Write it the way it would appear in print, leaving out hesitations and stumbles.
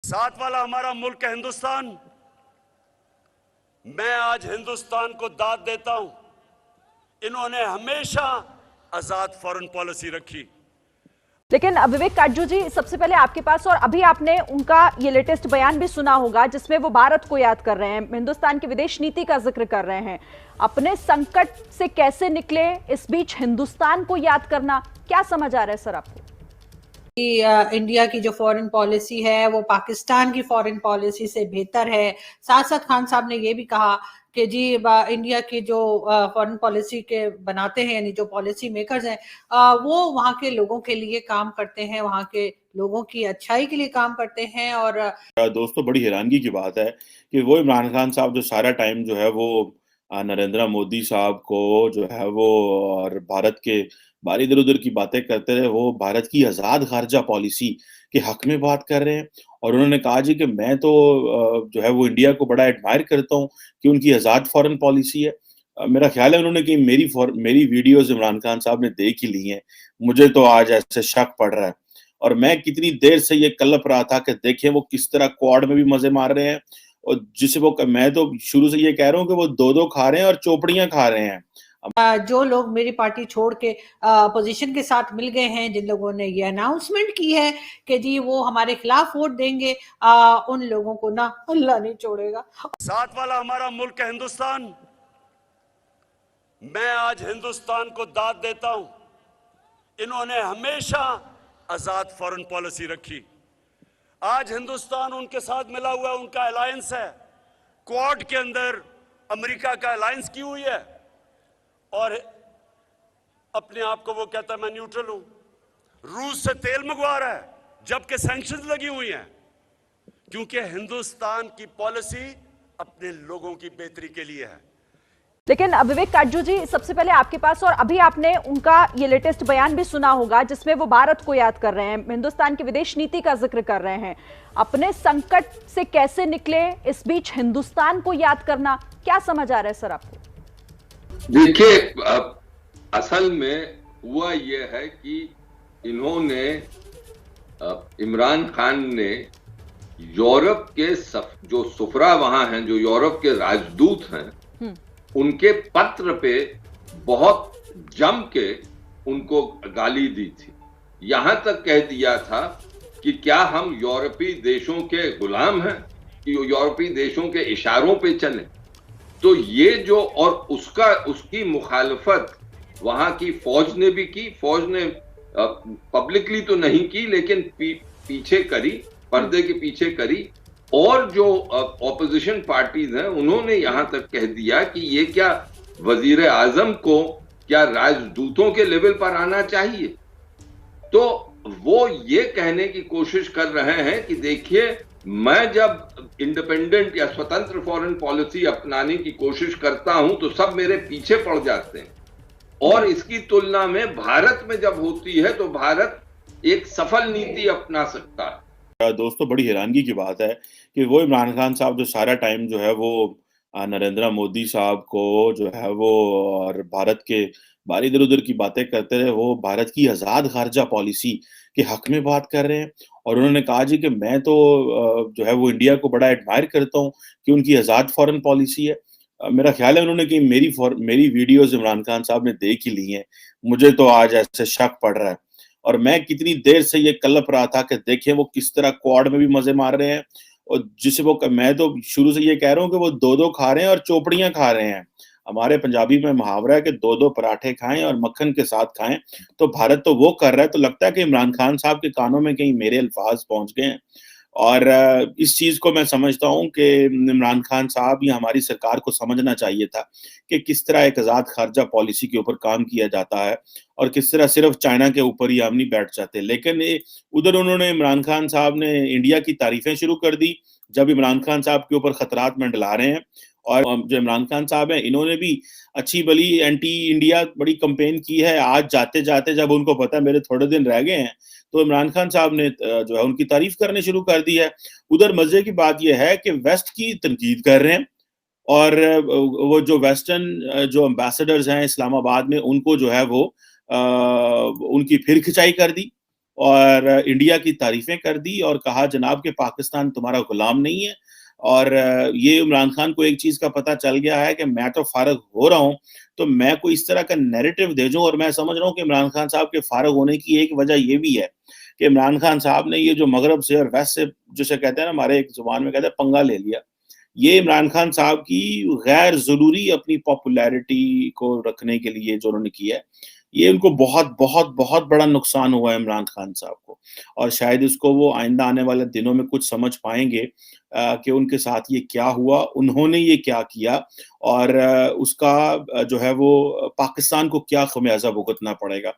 साथ वाला हमारा मुल्क है हिंदुस्तान। मैं आज हिंदुस्तान को दाद देता हूं। इन्होंने हमेशा आजाद फॉरेन पॉलिसी रखी। लेकिन विवेक काटजू जी, सबसे पहले आपके पास, और अभी आपने उनका ये लेटेस्ट बयान भी सुना होगा जिसमें वो भारत को याद कर रहे हैं, हिंदुस्तान की विदेश नीति का जिक्र कर रहे हैं। अपने संकट से कैसे निकले, इस बीच हिंदुस्तान को याद करना, क्या समझ आ रहा है सर आपको? इंडिया की जो फॉरेन पॉलिसी है वो पाकिस्तान की फॉरेन पॉलिसी से बेहतर है। साथ साथ खान साहब ने ये भी कहा कि जी इंडिया की जो फॉरेन पॉलिसी के बनाते हैं, यानी जो पॉलिसी मेकर्स हैं, वो वहाँ के लोगों के लिए काम करते हैं, वहाँ के लोगों की अच्छाई के लिए काम करते हैं। और दोस्तों, बड़ी हैरानगी की बात है कि वो इमरान खान साहब जो सारा टाइम जो है वो नरेंद्र मोदी साहब को जो है वो और भारत के बाहर इधर उधर की बातें करते रहे, वो भारत की आज़ाद खारजा पॉलिसी के हक में बात कर रहे हैं। और उन्होंने कहा जी कि मैं तो जो है वो इंडिया को बड़ा एडमायर करता हूँ कि उनकी आज़ाद फॉरेन पॉलिसी है। मेरा ख्याल है उन्होंने कि मेरी वीडियोस इमरान खान साहब ने देख ही ली हैं। मुझे तो आज ऐसे शक पड़ रहा है। और मैं कितनी देर से ये कलप रहा था कि देखें वो किस तरह क्वाड में भी मजे मार रहे हैं, और जिसे वो, मैं तो शुरू से ये कह रहा हूँ कि वो दो दो खा रहे हैं और चोपड़ियां खा रहे हैं। जो लोग मेरी पार्टी छोड़ के अपोजिशन के साथ मिल गए हैं, जिन लोगों ने ये अनाउंसमेंट की है कि जी वो हमारे खिलाफ वोट देंगे, उन लोगों को ना अल्लाह नहीं छोड़ेगा। साथ वाला हमारा मुल्क है हिंदुस्तान। मैं आज हिंदुस्तान को दाद देता हूं। इन्होंने हमेशा आजाद फॉरेन पॉलिसी रखी। आज हिंदुस्तान उनके साथ मिला हुआ है, उनका अलायंस है। क्वाड के अंदर अमेरिका का अलायंस की हुई है और अपने आप को वो कहता है मैं न्यूट्रल हूं। रूस से तेल मंगवा रहा है जबकि सैंक्शंस लगी हुई हैं, क्योंकि हिंदुस्तान की पॉलिसी अपने लोगों की बेहतरी के लिए है। लेकिन विवेक काटजू जी, सबसे पहले आपके पास, और अभी आपने उनका ये लेटेस्ट बयान भी सुना होगा जिसमें वो भारत को याद कर रहे हैं, हिंदुस्तान की विदेश नीति का जिक्र कर रहे हैं। अपने संकट से कैसे निकले, इस बीच हिंदुस्तान को याद करना, क्या समझ आ रहा है सर आपको? देखिए, असल में हुआ यह है कि इन्होंने इमरान खान ने यूरोप के जो सुफरा वहां हैं, जो यूरोप के राजदूत हैं, उनके पत्र पे बहुत जम के उनको गाली दी थी। यहां तक कह दिया था कि क्या हम यूरोपीय देशों के गुलाम हैं कि यूरोपीय देशों के इशारों पे चले। तो ये जो, और उसकी मुखालफत वहां की फौज ने भी की। फौज ने पब्लिकली तो नहीं की, लेकिन पीछे करी, पर्दे के पीछे करी। और जो ऑपोजिशन पार्टीज हैं, उन्होंने यहां तक कह दिया कि ये क्या वजीर आजम को क्या राजदूतों के लेवल पर आना चाहिए। तो वो ये कहने की कोशिश कर रहे हैं कि देखिए, मैं जब इंडिपेंडेंट या स्वतंत्र फॉरेन पॉलिसी अपनाने की कोशिश करता हूं तो सब मेरे पीछे पड़ जाते हैं, और इसकी तुलना में भारत में जब होती है तो भारत एक सफल नीति अपना सकता है। दोस्तों, बड़ी हैरानगी की बात है कि वो इमरान खान साहब जो सारा टाइम जो है वो नरेंद्र मोदी साहब को जो है वो और भारत के बाहर इधर उधर की बातें करते रहे, वो भारत की आज़ाद खारजा पॉलिसी के हक में बात कर रहे हैं। और उन्होंने कहा जी कि मैं तो जो है वो इंडिया को बड़ा एडमायर करता हूँ कि उनकी आज़ाद फॉरेन पॉलिसी है। मेरा ख्याल है उन्होंने कि मेरी वीडियोस इमरान खान साहब ने देख ही ली हैं। मुझे तो आज ऐसे शक पड़ रहा है। और मैं कितनी देर से ये कलप रहा था कि देखें वो किस तरह क्वाड में भी मजे मार रहे हैं, और जिसे वो, मैं तो शुरू से ये कह रहा हूँ कि वो दो दो खा रहे हैं और चोपड़ियां खा रहे हैं। हमारे पंजाबी में मुहावरा है कि दो दो पराठे खाएं और मक्खन के साथ खाएं। तो भारत तो वो कर रहा है। तो लगता है कि इमरान खान साहब के कानों में कहीं मेरे अल्फाज पहुंच गए हैं। और इस चीज को मैं समझता हूं कि इमरान खान साहब या हमारी सरकार को समझना चाहिए था कि किस तरह एक आज़ाद खारजा पॉलिसी के ऊपर काम किया जाता है और किस तरह सिर्फ चाइना के ऊपर ही हम नहीं बैठ जाते। लेकिन उधर उन्होंने, इमरान खान साहब ने इंडिया की तारीफें शुरू कर दी जब इमरान खान साहब के ऊपर खतरात मंडला रहे हैं। और जो इमरान खान साहब हैं, इन्होंने भी अच्छी भली एंटी इंडिया बड़ी कंपेन की है। आज जाते जाते जब उनको पता है मेरे थोड़े दिन रह गए हैं, तो इमरान खान साहब ने जो है उनकी तारीफ करने शुरू कर दी है। उधर मजे की बात यह है कि वेस्ट की तनकीद कर रहे हैं, और वो जो वेस्टर्न जो एम्बेसडर्स हैं इस्लामाबाद में, उनको जो है वो उनकी फिर खिंचाई कर दी। और इंडिया की तारीफें कर दी और कहा जनाब कि पाकिस्तान तुम्हारा गुलाम नहीं है। और ये इमरान खान को एक चीज का पता चल गया है कि मैं तो फारग हो रहा हूं, तो मैं कोई इस तरह का नैरेटिव दे दूं। और मैं समझ रहा हूं कि इमरान खान साहब के फारग होने की एक वजह ये भी है कि इमरान खान साहब ने ये जो मगरब से और वेस्ट से, जिसे कहते हैं ना, हमारे एक जुबान में कहते हैं, पंगा ले लिया। ये इमरान खान साहब की गैर ज़रूरी अपनी पॉपुलैरिटी को रखने के लिए जो उन्होंने किया है, ये उनको बहुत बहुत बहुत बड़ा नुकसान हुआ है इमरान खान साहब को। और शायद इसको वो आइंदा आने वाले दिनों में कुछ समझ पाएंगे कि उनके साथ ये क्या हुआ, उन्होंने ये क्या किया, और उसका जो है वो पाकिस्तान को क्या खमियाजा भुगतना पड़ेगा।